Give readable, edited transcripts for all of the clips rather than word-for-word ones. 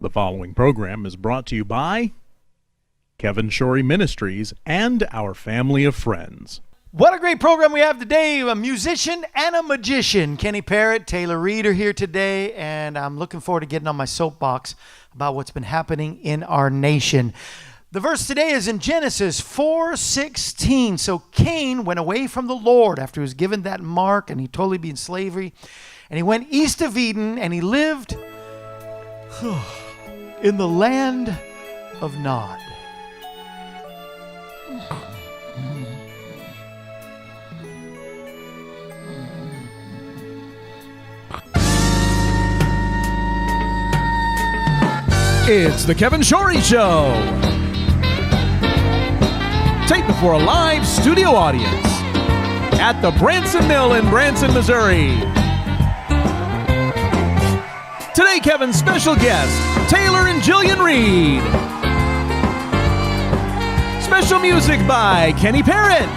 The following program is brought to you by Kevin Shorey Ministries and our family of friends. What a great program we have today. A musician and a magician. Kenny Parrott, Taylor Reed are here today, and I'm looking forward to getting on my soapbox about what's been happening in our nation. The verse today is in Genesis 4:16. So Cain went away from the Lord after he was given that mark and he totally be in slavery. And he went east of Eden and he lived in the land of Nod. It's the Kevin Shorey Show. Taped before a live studio audience at the Branson Mill in Branson, Missouri. Today, Kevin's special guests, Taylor and Jillian Reed. Special music by Kenny Parrott.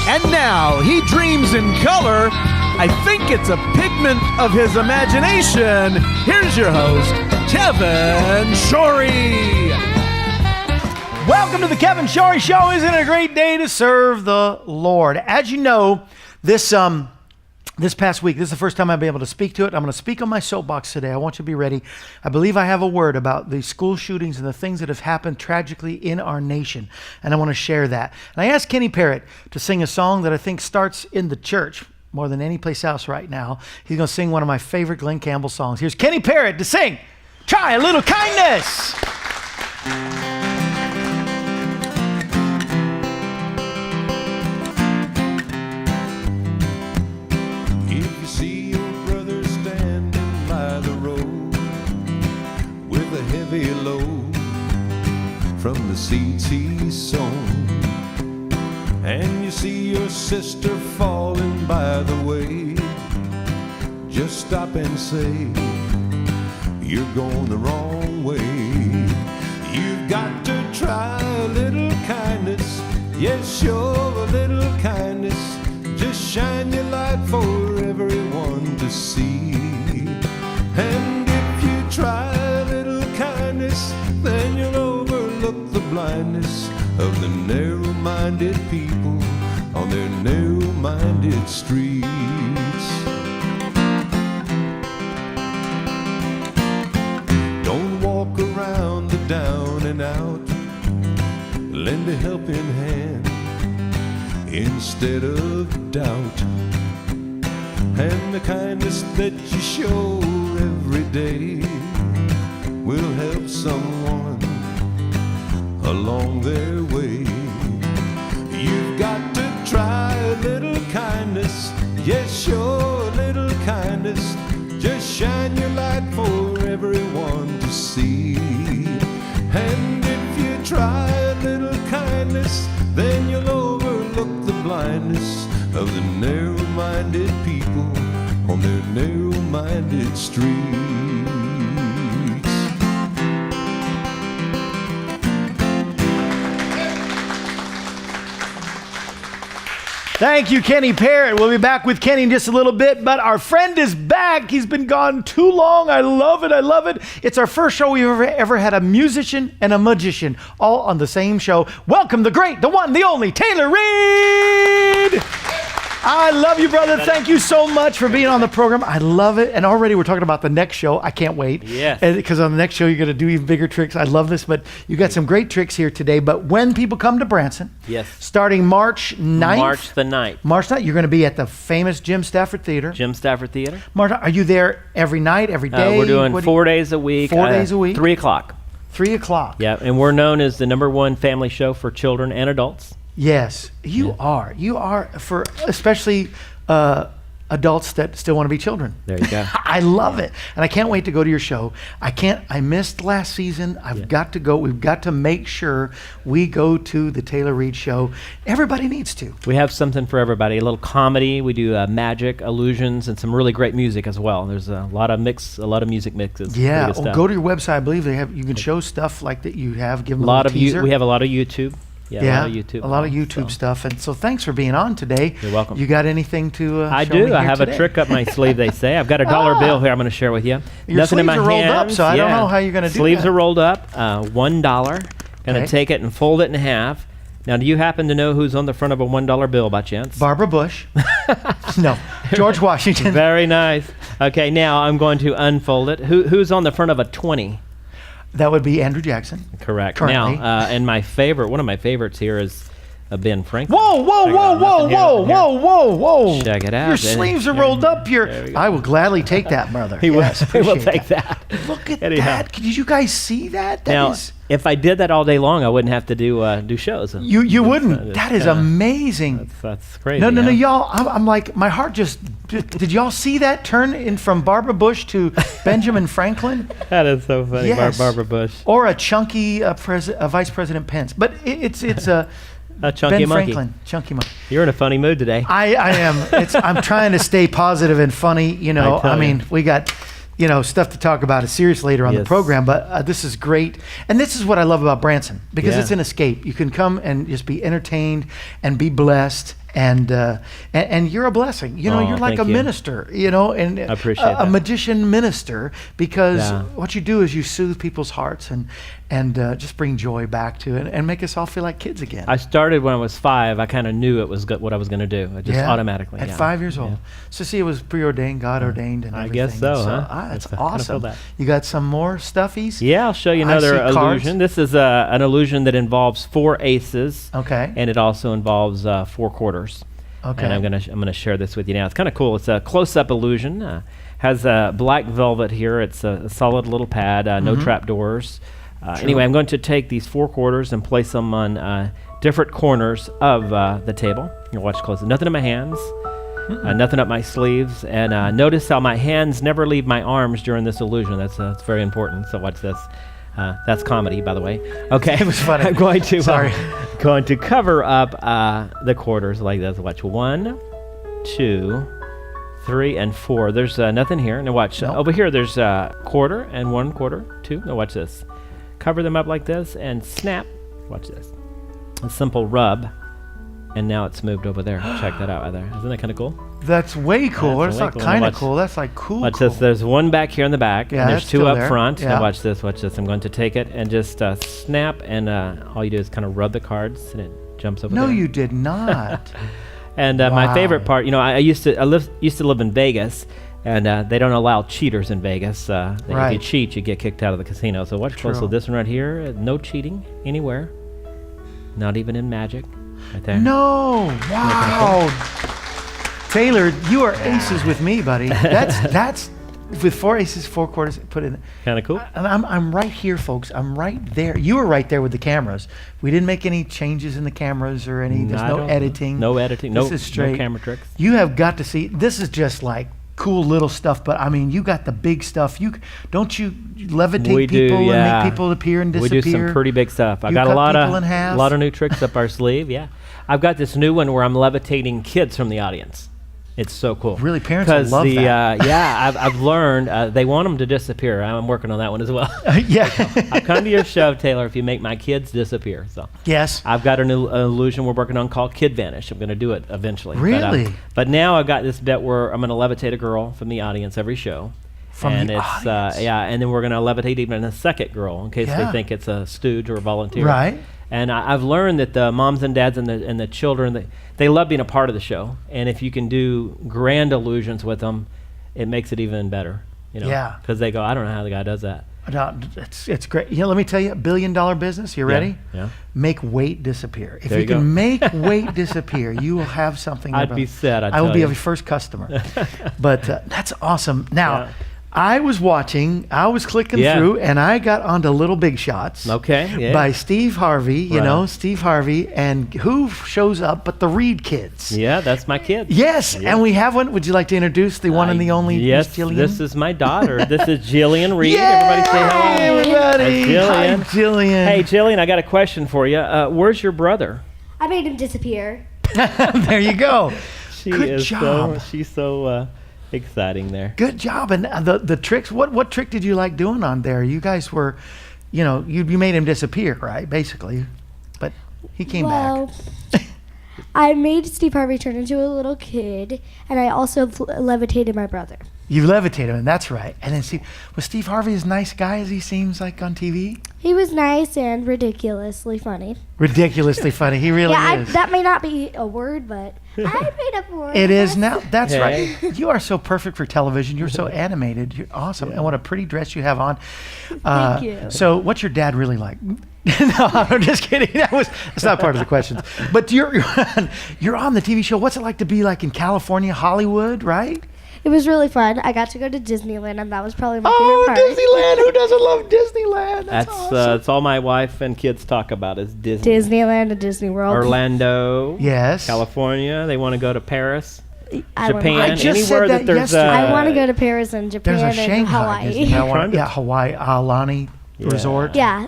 And now, he dreams in color. I think it's a pigment of his imagination. Here's your host, Kevin Shorey. Welcome to the Kevin Shorey Show. Isn't it a great day to serve the Lord? As you know, this past week, this is the first time I'll be able to speak to it. I'm going to speak on my soapbox today. I want you to be ready. I believe I have a word about the school shootings and the things that have happened tragically in our nation, and I want to share that. And I asked Kenny Parrott to sing a song that I think starts in the church more than any place else right now. He's going to sing one of my favorite Glenn Campbell songs. Here's Kenny Parrott to sing "Try a Little Kindness." Load from the seeds he's sown, and you see your sister falling by the way, just stop and say, you're going the wrong way. You've got to try a little kindness, yes, show a little kindness, just shine your light for everyone to see. And if you try a little kindness, then you'll overlook the blindness of the narrow-minded people on their narrow-minded streets. Don't walk around the down and out, lend a helping hand instead of doubt. And the kindness that you show every day will help someone along their way. You've got to try a little kindness, yes, show a little kindness, just shine your light for everyone to see. And if you try a little kindness, then you'll overlook the blindness of the narrow-minded people on their narrow-minded streets. Thank you, Kenny Parrott. We'll be back with Kenny in just a little bit, but our friend is back. He's been gone too long. I love it. I love it. It's our first show we've ever had a musician and a magician all on the same show. Welcome the great, the one, the only, Taylor Reed. I love you, brother. Thank you so much for being on the program. I love it. And already we're talking about the next show. I can't wait. Yes. Because on the next show, you're going to do even bigger tricks. I love this, but you got some great tricks here today. But when people come to Branson, yes, starting March 9th. March the 9th. March 9th, you're going to be at the famous Jim Stafford Theater. Jim Stafford Theater. Marta, are you there every night, every day? We're doing 4 days a week. 4 days a week? 3 o'clock. 3 o'clock. Yeah, and we're known as the #1 family show for children and adults. Yes, you are. You are, for especially adults that still want to be children. There you go. I love it. And I can't wait to go to your show. I missed last season. I've got to go. We've got to make sure we go to the Taylor Reed show. Everybody needs to. We have something for everybody. A little comedy. We do magic, illusions, and some really great music as well. There's a lot of music mixes. Yeah. Go to your website. I believe they have. You can show stuff like that you have. Give them a little teaser. We have a lot of YouTube. Yeah, a lot of YouTube. A lot of YouTube stuff. And so thanks for being on today. You're welcome. You got anything to I show me do. I here have today? a trick up my sleeve, they say. I've got a dollar bill here I'm going to share with you. Your Nothing in sleeves my are rolled up, hands. so I don't know how you're going to do Sleeves that. are rolled up. $1. Going to take it and fold it in half. Now, do you happen to know who's on the front of a $1 bill by chance? Barbara Bush. No, George Washington. Very nice. Okay, now I'm going to unfold it. Who's on the front of a 20? That would be Andrew Jackson. Correct. Currently. Now, and one of my favorites here is Ben Franklin. Whoa, Check it out. Nothing here, nothing here. whoa. Check it out. Your Then- sleeves are there- rolled up. there we go. I will gladly take that, brother. He will, Yes, he will appreciate take that. Look at Anyhow. that. Did you guys see that? That Now, is- if I did that all day long, I wouldn't have to do shows. you wouldn't. it's That is kinda- amazing. That's crazy. No, huh? y'all. I'm like, my heart just. Did y'all see that turn in from Barbara Bush to Benjamin Franklin? That is so funny, Yes. Barbara Bush. Or a chunky Vice President Pence. But it's a Chunky Ben monkey. Franklin, chunky monkey. You're in a funny mood today. I am. I'm trying to stay positive and funny. You know, I tell I mean, you. we got, stuff to talk about. It's serious later on the Yes. program, but this is great. And this is what I love about Branson, because Yeah. it's an escape. You can come and just be entertained and be blessed. And you're a blessing. Oh, You're like thank a you. minister, and I appreciate a that. magician minister, because Yeah. what you do is you soothe people's hearts and just bring joy back to it and make us all feel like kids again. I started when I was 5. I kind of knew it was what I was going to do. I just Yeah, automatically. at yeah. 5 years old. Yeah. So see, it was preordained, God ordained, and I everything. guess so, And huh? that's I kinda feel awesome. that. You got some more stuffies? Yeah, I'll show you I another see cards. illusion. This is an illusion that involves 4 aces. Okay. And it also involves 4 quarters. Okay. And I'm gonna share this with you now. It's kind of cool. It's a close-up illusion. Has black velvet here. It's a solid little pad. No trap doors. Anyway, I'm going to take these 4 quarters and place them on different corners of the table. You watch closely. Nothing in my hands. Nothing up my sleeves. And notice how my hands never leave my arms during this illusion. That's very important. So watch this. That's comedy, by the way. Okay, It was funny. I'm going to Sorry. going to cover up the quarters like this. Watch 1, 2, 3, and 4. There's nothing here. Now watch Nope. over here. There's a quarter and 1 quarter, 2. Now watch this. Cover them up like this and snap. Watch this. A simple rub, and now it's moved over there. Check that out right there. Isn't that kind of cool? That's way cool. That's That's way not cool. kind Now of watch- cool. That's like cool. Watch cool. this. There's 1 back here in the back, Yeah, and there's that's 2 still up there. front. Yeah. Now watch this. Watch this. I'm going to take it and just snap, and all you do is kind of rub the cards, and it jumps over No, there. you did not. And my Wow. favorite part, I used to live in Vegas, and they don't allow cheaters in Vegas. If you Right. cheat, you get kicked out of the casino. So watch closely. True. This one right here, no cheating anywhere, not even in magic. Right there. No. Wow. Taylor, you are aces with me, buddy. That's with 4 aces, 4 quarters. Put in. Kind of cool. And I'm right here, folks. I'm right there. You were right there with the cameras. We didn't make any changes in the cameras or any. There's I no don't- editing. No editing. This No, is straight. no camera tricks. You have got to see. This is just like cool little stuff. But I mean, you got the big stuff. You levitate We do, people and yeah. make people appear and We disappear. do some pretty big stuff. I You got a cut lot people in half. of new tricks up our sleeve. Yeah, I've got this new one where I'm levitating kids from the audience. It's so cool. Really, parents will 'Cause love that. Yeah, I've learned they want them to disappear. I'm working on that one as well. Yeah. I'll come to your show, Taylor, if you make my kids disappear. So Yes. I've got an illusion we're working on called Kid Vanish. I'm going to do it eventually. Really? But now I've got this bit where I'm going to levitate a girl from the audience every show. From and the it's, audience. and then we're going to levitate even a second girl in case Yeah. they think it's a stooge or a volunteer. Right. And I've learned that the moms and dads and the children, they love being a part of the show. And if you can do grand illusions with them, it makes it even better. Yeah. Because they go, I don't know how the guy does that. No, it's great. Let me tell you, $1 billion business. You ready? Yeah. Make weight disappear. If There you you go. can make weight disappear, you will have something. I'd be sad, I will tell be you. your first customer. But that's awesome. Now, Yeah. I was watching. I was clicking Yeah. through, and I got onto Little Big Shots. Okay. Yeah. By Steve Harvey. You Right. know, Steve Harvey, and who shows up but the Reed kids? Yeah, that's my kid. Yes, Yeah. and we have one. Would you like to introduce the one and the only Yes, Miss Jillian? this is my daughter. This is Jillian Reed. Yay! Everybody say hello. Hi, everybody. Hi, Jillian. Hi, Jillian. Hey, Jillian, I got a question for you. Where's your brother? I made him disappear. There you go. She Good is job. she's so exciting there. Good job. And the tricks. What trick did you like doing on there? You guys were, you made him disappear, right? Basically, but He came Well, back. I made Steve Harvey turn into a little kid, and I also levitated my brother. You levitated him, that's right. And then was Steve Harvey as nice guy as he seems like on TV? He was nice and ridiculously funny. Ridiculously funny. He really is. That may not be a word, but I made up a word. It is now. That's Hey. right. You are so perfect for television. You're so animated. You're awesome. And what a pretty dress you have on. Thank you. So what's your dad really like? No, I'm just kidding. That's not part of the questions. But you're on the TV show. What's it like to be like in California, Hollywood, right? It was really fun. I got to go to Disneyland, and that was probably my Oh, favorite part. Disneyland. Who doesn't love Disneyland? That's awesome. That's all my wife and kids talk about is Disney. Disneyland and Disney World. Orlando, Yes. California. They want to go to Paris, I wanna- Japan, I just anywhere said that there's yesterday. I want to go to Paris and Japan There's a and Shanghai Hawaii. Disneyland. Yeah, Hawaii, Aulani Resort. Yeah.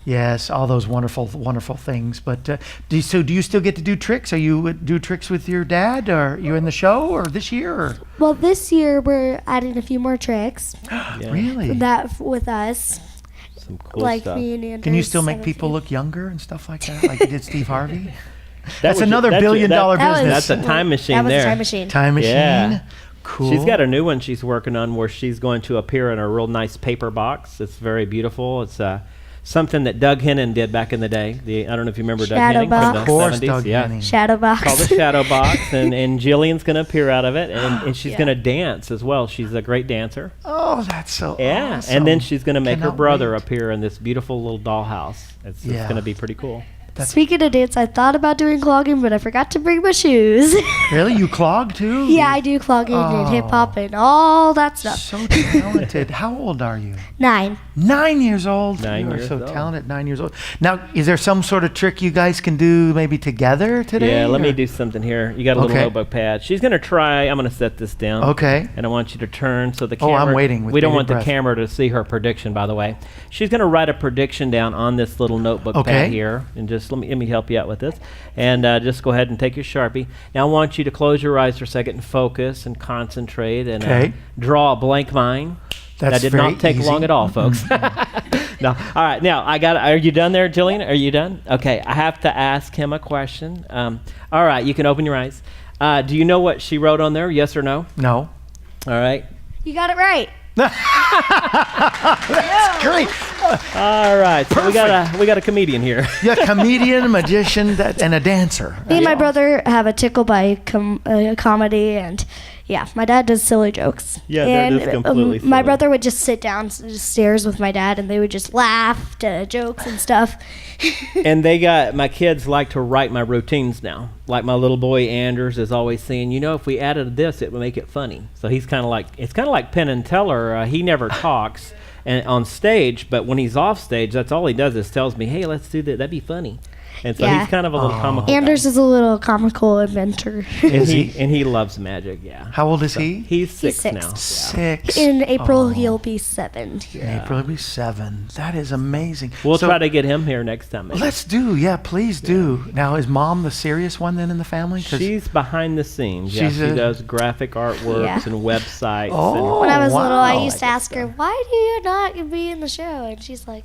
Yes, all those wonderful, wonderful things. But do you still get to do tricks? Are you do tricks with your dad? Or are you in the show or this year? Or? Well, this year we're adding a few more tricks Really? with us, some cool like stuff. me and Andrew. Can you still make people look younger and stuff like that, like you did Steve Harvey? That's was another your- billion-dollar That was- business. That's a time machine That was there. a time machine. Time machine. Yeah. Cool. She's got a new one she's working on where she's going to appear in a real nice paper box. It's very beautiful. It's something that Doug Hennon did back in the day. I don't know if you remember Doug Shadow Henning box. from the Of course, 70s. Doug Yeah. Henning. Shadow box. Called the Shadow Box, and Jillian's going to appear out of it, and she's Yeah. going to dance as well. She's a great dancer. Oh, that's so Yeah, awesome. and then she's going to make her Cannot brother wait. appear in this beautiful little dollhouse. It's Yeah. going to be pretty cool. Speaking of dance, I thought about doing clogging, but I forgot to bring my shoes. Really? You clog too? Yeah, I do clogging and hip hop and all that stuff. So talented. How old are you? 9. 9 years old. 9 You are years so old. talented. 9 years old. Now, is there some sort of trick you guys can do maybe together today? Yeah, let me or- do something here. You got a little Okay. notebook pad. She's going to try. I'm going to set this down. Okay. And I want you to turn so the Oh, camera. I'm waiting with we don't bated want breath. the camera to see her prediction, by the way. She's going to write a prediction down on this little notebook Okay. pad here, and just let me help you out with this. And just go ahead and take your Sharpie. Now I want you to close your eyes for a second and focus and concentrate and Okay. draw a blank line. That's That did very not take easy. long at all, folks. No. All right. Now are you done there, Jillian? Are you done? Okay. I have to ask him a question. All right. You can open your eyes. Do you know what she wrote on there? Yes or no? No. All right. You got it right. Great. All right. So we got a comedian here. Yeah, comedian, magician, and a dancer. Me and my brother have a tickle by comedy, and yeah, my dad does silly jokes. Yeah, they're and just completely my silly. brother would just sit down stairs with my dad, and they would just laugh to jokes and stuff. And my kids like to write my routines now. Like my little boy Anders is always saying, if we added this, it would make it funny. So it's kind of like Penn and Teller. He never talks and on stage, but when he's off stage, that's all he does is tells me, hey, let's do that. That'd be funny. And so Yeah. he's kind of a little comical. Anders is a little comical inventor. guy. And he loves magic. Yeah. How old is he? He's six six. now. 6. In April, he'll be 7. In April, he'll be 7. That is amazing. We'll So, try to get him here next time. maybe. Let's do. Yeah, please do. Now, is mom the serious one then in the family? 'Cause- She's behind the scenes. Yeah, She's she a- does graphic artworks Yeah. and websites. Oh. When I was little, I wow. used to ask her, "Why do you not be in the show?" And she's like,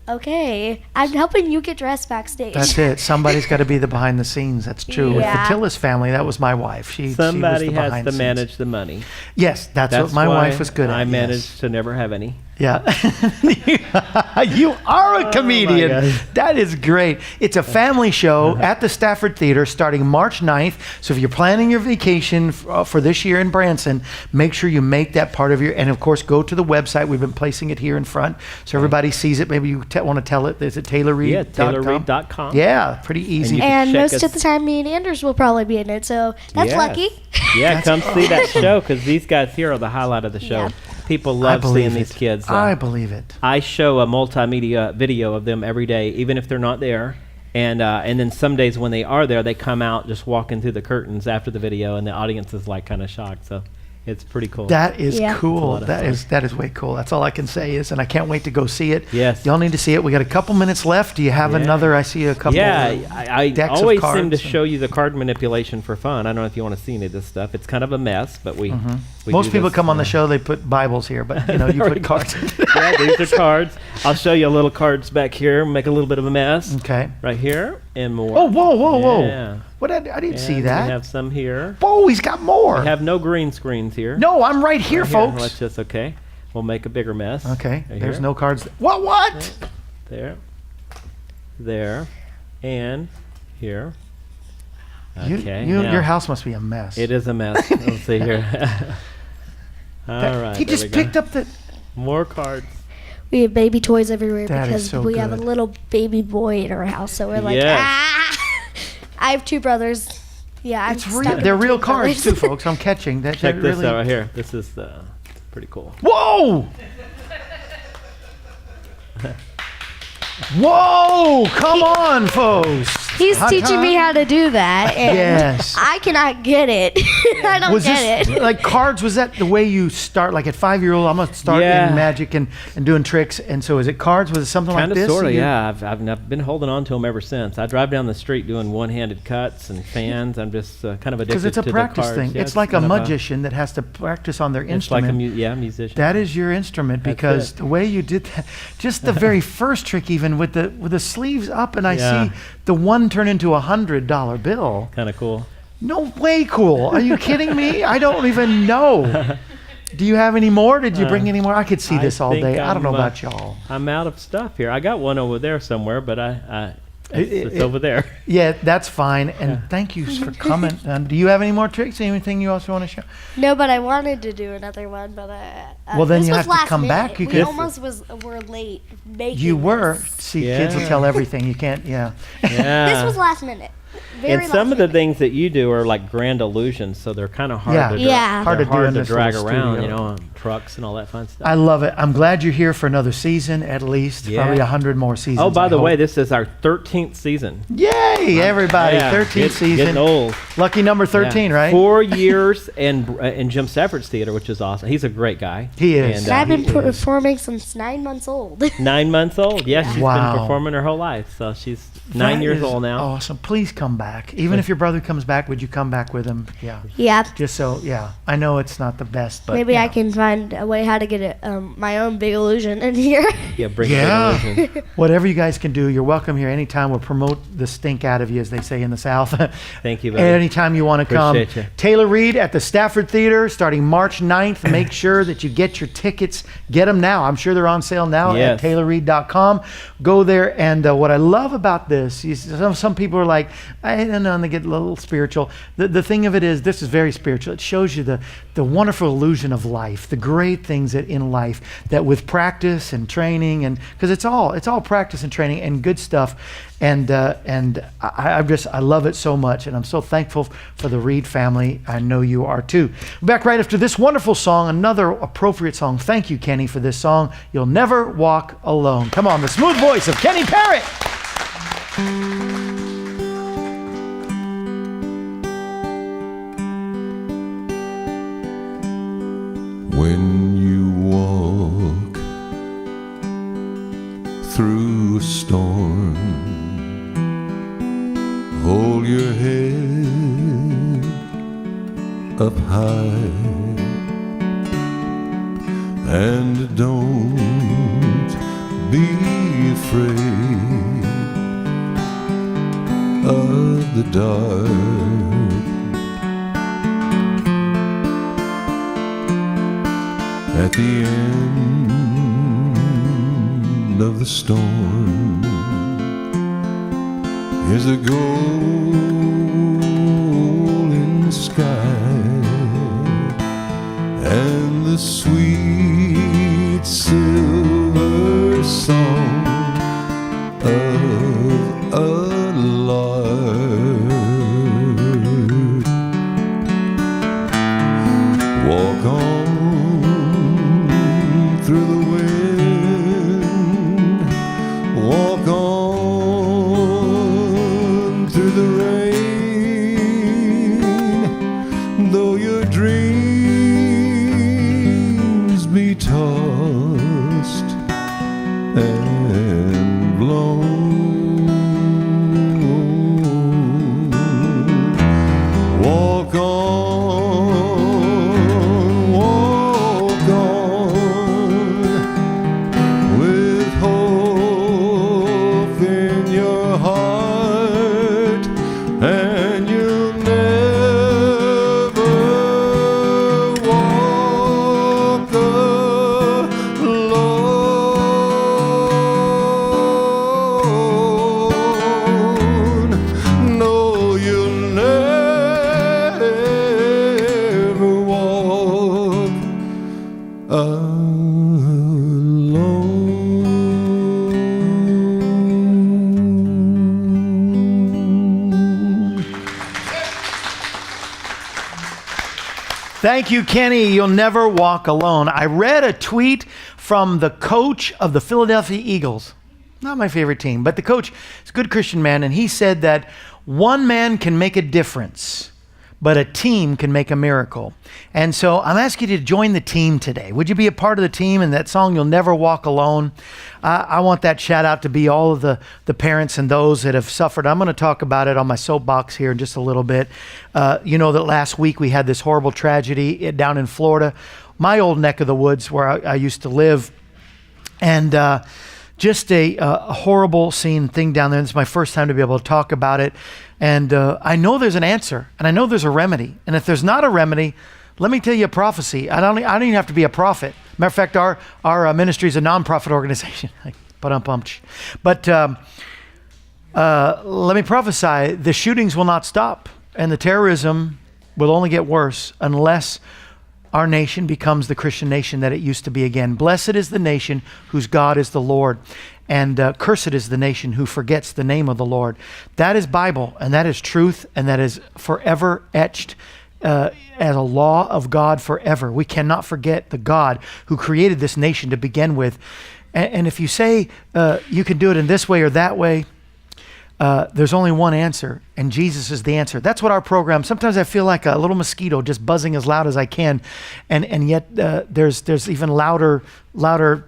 "Okay, I'm helping you get dressed backstage." That's it. Somebody's got to be the behind the scenes. That's true. With the Yeah. Tillis family, that was my wife. Somebody she was the has behind to the scenes. manage the money. Yes, that's what my why wife was good at. I yes. managed to never have any. Yeah. You are a comedian. God. That is great. It's a family show at the Stafford Theater starting March 9th. So if you're planning your vacation for this year in Branson, make sure you make that part of your, and of course, go to the website. We've been placing it here in front so everybody sees it. Maybe you want to tell it. Is it TaylorReed? Yeah, TaylorReed.com. Yeah, pretty easy. you can And check most us- of the time, me and Anders will probably be in it, so that's Yes. lucky. Yeah, come see that show because these guys here are the highlight of the show. Yeah. People I love believe seeing these it. kids. I believe it. I show a multimedia video of them every day, even if they're not there. And then some days when they are there, they come out just walking through the curtains after the video, and the audience is like kind of shocked. So It's pretty cool. That is Yeah. cool. It's a lot of That is way cool. That's all I can say is, and I can't wait to go see it. Yes. Y'all need to see it. We got a couple minutes left. Do you have Yeah. another? I see a couple. Yeah, I decks of always cards seem to and- show you the card manipulation for fun. I don't know if you want to see any of this stuff. It's kind of a mess, but we Most do people this, come on the show, they put Bibles here, but you know, you There we put go. cards. Yeah, these are cards. I'll show you a little cards back here. Make a little bit of a mess. Okay. Right here and more. Oh, whoa. Yeah. What? I didn't see And that. We have some here. Whoa, he's got more. We have no green screens here. No, I'm right here, Right folks. Let's just, okay. We'll make a bigger mess. Okay, Right there's here. no cards. What? There. There. And here. You- Okay. you- now, your house must be a mess. It is a mess. Let's see here. All That- right. He there just we go. picked up the. More cards. We have baby toys everywhere That is because so we have a good. little baby boy in our house. So we're like, Yes. ah. I have 2 brothers. Yeah, I'm It's stuck real. in They're between real cards brothers. too, folks. I'm catching that. Check they're this really- out right here. This is pretty cool. Whoa! Whoa! Come on, folks. He's Hot teaching me time? how to do that, and Yes. I cannot get it. I don't Was get this it. like cards? Was that the way you start? Like at 5-year-old, I'm gonna start Yeah. in magic and doing tricks. And so, is it cards? Was it something Kind like of, this? sort of, You- yeah. I've been holding on to them ever since. I drive down the street doing one-handed cuts and fans. I'm just kind of addicted Because it's a to practice the cards. thing. Yeah, it's like a kind of magician that has to practice on their It's like instrument. a musician. That is your instrument That's because it. the way you did that, just the very first trick, even with the sleeves up, and I Yeah. see the one turn into $100 bill. Kind of cool. No way cool. Are you kidding me? I don't even know. Do you have any more? Did you bring any more? I could see I this all think day. I don't know I'm, about y'all. I'm out of stuff here. I got one over there somewhere, but it's It- over there. Yeah, that's fine. And thank you for coming. Do you have any more tricks? Anything you also want to show? No, but I wanted to do another one, but Well, then this you was have to last come minute. back. You We could- almost were late making. You were. this. See, kids will Yeah. tell everything. You can't. Yeah. Yeah. This was last minute. Very And some last of the minute. things that you do are like grand illusions, so they're kind of hard Yeah. to Yeah. Hard to they're do hard in to this drag little around, studio. you know, on trucks and all that fun stuff. I love it. I'm glad you're here for another season, at least. Yeah. Probably 100 more seasons. Oh, by I the way, hope. this is our 13th season. Yay, everybody. Yeah, 13th season. Getting old. Lucky number 13, Yeah. right? 4 years in Jim Stafford's theater, which is awesome. He's a great guy. He is. And I've been he is. performing since 9 months old. 9 months old. Yes, she's Wow. been performing her whole life. So she's 9 That years is old now. Awesome. Please come back. Even if your brother comes back, would you come back with him? Yeah. Yeah. Just so, yeah. I know it's not the best, but Maybe you I know. can find a way how to get my own big illusion in here. Yeah, bring Yeah. the illusion. Whatever you guys can do, you're welcome here anytime. We'll promote the stink out of you, as they say in the South. Thank you, buddy. Anytime you want to come. Appreciate you. Taylor Reed at the Stafford Theater starting March 9th. Make sure that you get your tickets. Get them now. I'm sure they're on sale now Yes. at taylorreed.com. Go there. And what I love about this, some people are like, I don't know, and they get a little spiritual. The thing of it is, this is very spiritual. It shows you the wonderful illusion of life, the great things that in life that with practice and training, and because it's all practice and training and good stuff. And I love it so much, and I'm so thankful for the Reed family. I know you are too. Back right after this wonderful song, another appropriate song. Thank you, Kenny, for this song. You'll Never Walk Alone. Come on, the smooth voice of Kenny Parrott. When you walk through a storm, hold your head up high and don't be afraid of the dark. At the end of the storm is a golden sky and the sweet silver song of a lark. Walk on through the wind, walk on through the rain, though your dreams Thank you, Kenny. You'll never walk alone. I read a tweet from the coach of the Philadelphia Eagles. Not my favorite team, but the coach is a good Christian man, and he said that one man can make a difference, but a team can make a miracle. And so I'm asking you to join the team today. Would you be a part of the team? And that song, You'll Never Walk Alone, I want that shout out to be all of the parents and those that have suffered. I'm going to talk about it on my soapbox here in just a little bit. You know that last week we had this horrible tragedy down in Florida, my old neck of the woods where I used to live. And just a horrible scene thing down there. This is my first time to be able to talk about it. And I know there's an answer, and I know there's a remedy. And if there's not a remedy, let me tell you a prophecy. I don't even have to be a prophet. Matter of fact, our ministry is a nonprofit organization. But let me prophesy, the shootings will not stop, and the terrorism will only get worse unless our nation becomes the Christian nation that it used to be again. Blessed is the nation whose God is the Lord, and cursed is the nation who forgets the name of the Lord. That is Bible, and that is truth, and that is forever etched as a law of God forever. We cannot forget the God who created this nation to begin with. And if you say you can do it in this way or that way, there's only one answer, and Jesus is the answer. That's what our program, sometimes I feel like a little mosquito just buzzing as loud as I can, and yet there's even louder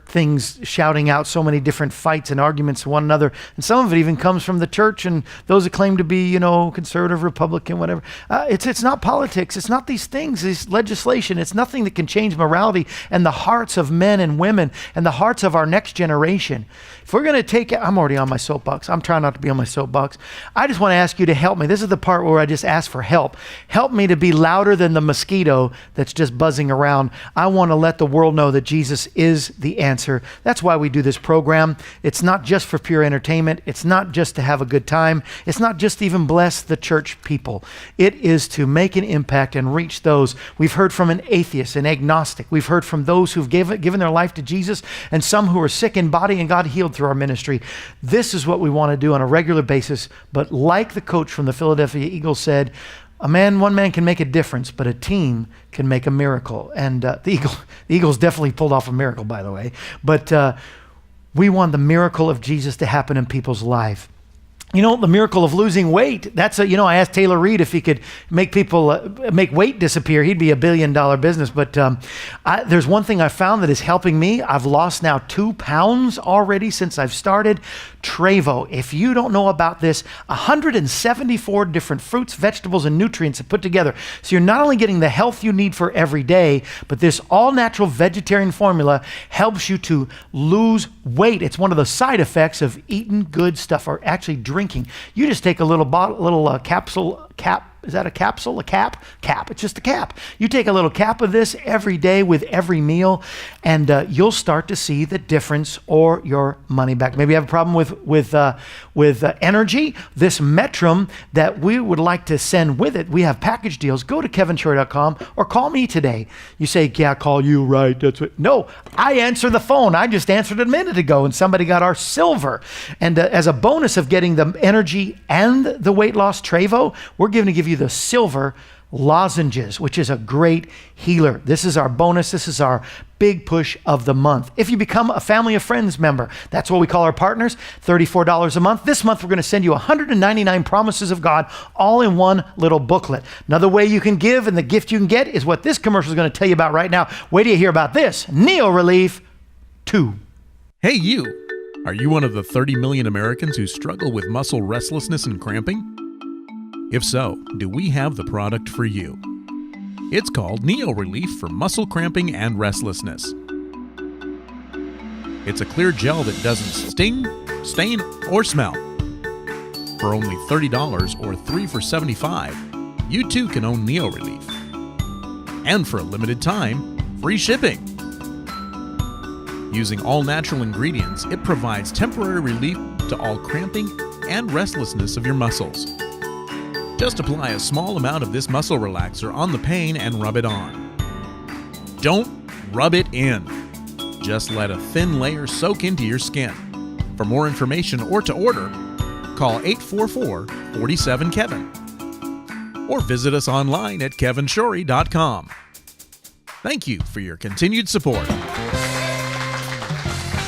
things shouting out so many different fights and arguments to one another, and some of it even comes from the church and those that claim to be, conservative, Republican, whatever. It's not politics. It's not these things. It's legislation. It's nothing that can change morality and the hearts of men and women and the hearts of our next generation. If we're going to take it, I'm already on my soapbox. I'm trying not to be on my soapbox. I just want to ask you to help me. This is the part where I just ask for help. Help me to be louder than the mosquito that's just buzzing around. I want to let the world know that Jesus is the answer. That's why we do this program. It's not just for pure entertainment. It's not just to have a good time. It's not just to even bless the church people. It is to make an impact and reach those. We've heard from an atheist, an agnostic. We've heard from those who've given their life to Jesus, and some who are sick in body and God healed through our ministry. This is what we want to do on a regular basis. But like the coach from the Philadelphia Eagles said, one man can make a difference, but a team can make a miracle. And the Eagles definitely pulled off a miracle, by the way. But we want the miracle of Jesus to happen in people's life. The miracle of losing weight. That's I asked Taylor Reid if he could make weight disappear. He'd be $1 billion business. But there's one thing I found that is helping me. I've lost now 2 pounds already since I've started. Trevo. If you don't know about this, 174 different fruits, vegetables, and nutrients are put together. So you're not only getting the health you need for every day, but this all-natural vegetarian formula helps you to lose weight. It's one of the side effects of eating good stuff or actually drinking. You just take a little capsule, is that a capsule? A cap? Cap. It's just a cap. You take a little cap of this every day with every meal, and you'll start to see the difference or your money back. Maybe you have a problem with energy. This Metrum that we would like to send with it, we have package deals. Go to kevinshorey.com or call me today. You say, yeah, call you, right? That's what. No, I answer the phone. I just answered it a minute ago, and somebody got our silver. And as a bonus of getting the energy and the weight loss Trevo, we're going to give you the silver lozenges, which is a great healer. This is our bonus. This is our big push of the month. If you become a Family of Friends member, that's what we call our partners, $34 a month. This month, we're going to send you 199 promises of God all in one little booklet. Another way you can give and the gift you can get is what this commercial is going to tell you about right now. Wait till you hear about this. Neo Relief 2. Hey, you. Are you one of the 30 million Americans who struggle with muscle restlessness and cramping? If so, do we have the product for you? It's called Neo Relief for muscle cramping and restlessness. It's a clear gel that doesn't sting, stain, or smell. For only $30 or 3 for $75, you too can own Neo Relief. And for a limited time, free shipping. Using all natural ingredients, it provides temporary relief to all cramping and restlessness of your muscles. Just apply a small amount of this muscle relaxer on the pain and rub it on. Don't rub it in. Just let a thin layer soak into your skin. For more information or to order, call 844-47-KEVIN or visit us online at kevinshorey.com. Thank you for your continued support.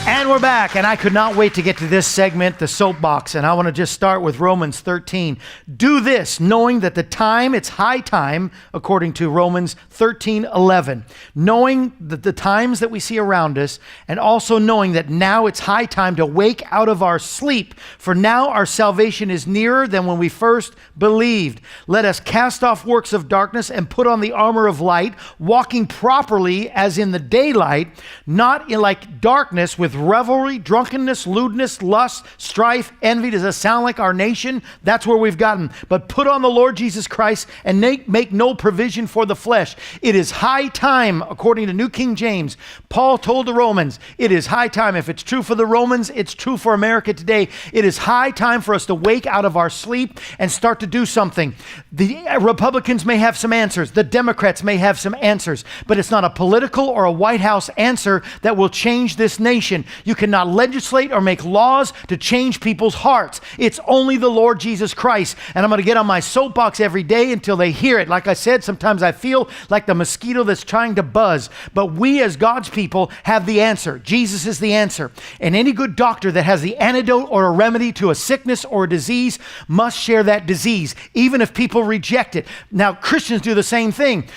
And we're back, and I could not wait to get to this segment, the soapbox, and I want to just start with Romans 13. Do this, knowing that the time, it's high time, according to Romans 13:11. Knowing that the times that we see around us, and also knowing that now it's high time to wake out of our sleep, for now our salvation is nearer than when we first believed. Let us cast off works of darkness and put on the armor of light, walking properly as in the daylight, not in like darkness with revelry, drunkenness, lewdness, lust, strife, envy. Does that sound like our nation? That's where we've gotten. But put on the Lord Jesus Christ and make no provision for the flesh. It is high time, according to New King James. Paul told the Romans, it is high time. If it's true for the Romans, it's true for America today. It is high time for us to wake out of our sleep and start to do something. The Republicans may have some answers. The Democrats may have some answers, but it's not a political or a White House answer that will change this nation. You cannot legislate or make laws to change people's hearts. It's only the Lord Jesus Christ. And I'm going to get on my soapbox every day until they hear it. Like I said, sometimes I feel like the mosquito that's trying to buzz. But we as God's people have the answer. Jesus is the answer. And any good doctor that has the antidote or a remedy to a sickness or a disease must share that disease, even if people reject it. Now, Christians do the same thing.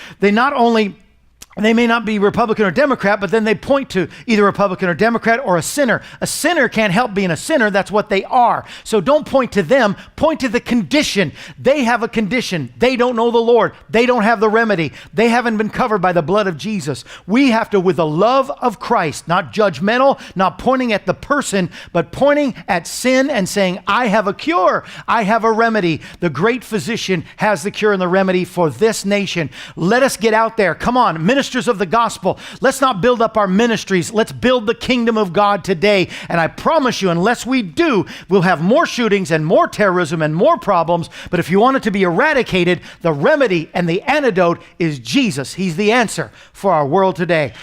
They may not be Republican or Democrat, but then they point to either Republican or Democrat or a sinner. A sinner can't help being a sinner. That's what they are. So don't point to them. Point to the condition. They have a condition. They don't know the Lord. They don't have the remedy. They haven't been covered by the blood of Jesus. We have to, with the love of Christ, not judgmental, not pointing at the person, but pointing at sin and saying, I have a cure. I have a remedy. The great physician has the cure and the remedy for this nation. Let us get out there. Come on, ministers of the gospel. Let's not build up our ministries. Let's build the kingdom of God today. And I promise you, unless we do, we'll have more shootings and more terrorism and more problems. But if you want it to be eradicated, the remedy and the antidote is Jesus. He's the answer for our world today.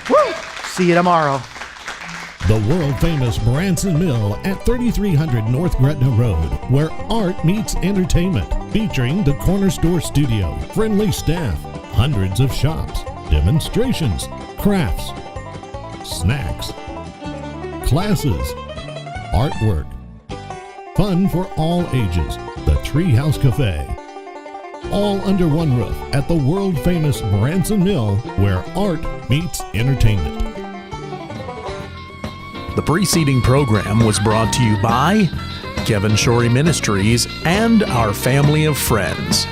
Woo! See you tomorrow. The world-famous Branson Mill at 3300 North Gretna Road, where art meets entertainment, featuring the Corner Store Studio, friendly staff, hundreds of shops, demonstrations, crafts, snacks, classes, artwork, fun for all ages, the Treehouse Cafe. All under one roof at the world-famous Branson Mill, where art meets entertainment. The preceding program was brought to you by Kevin Shorey Ministries and our family of friends.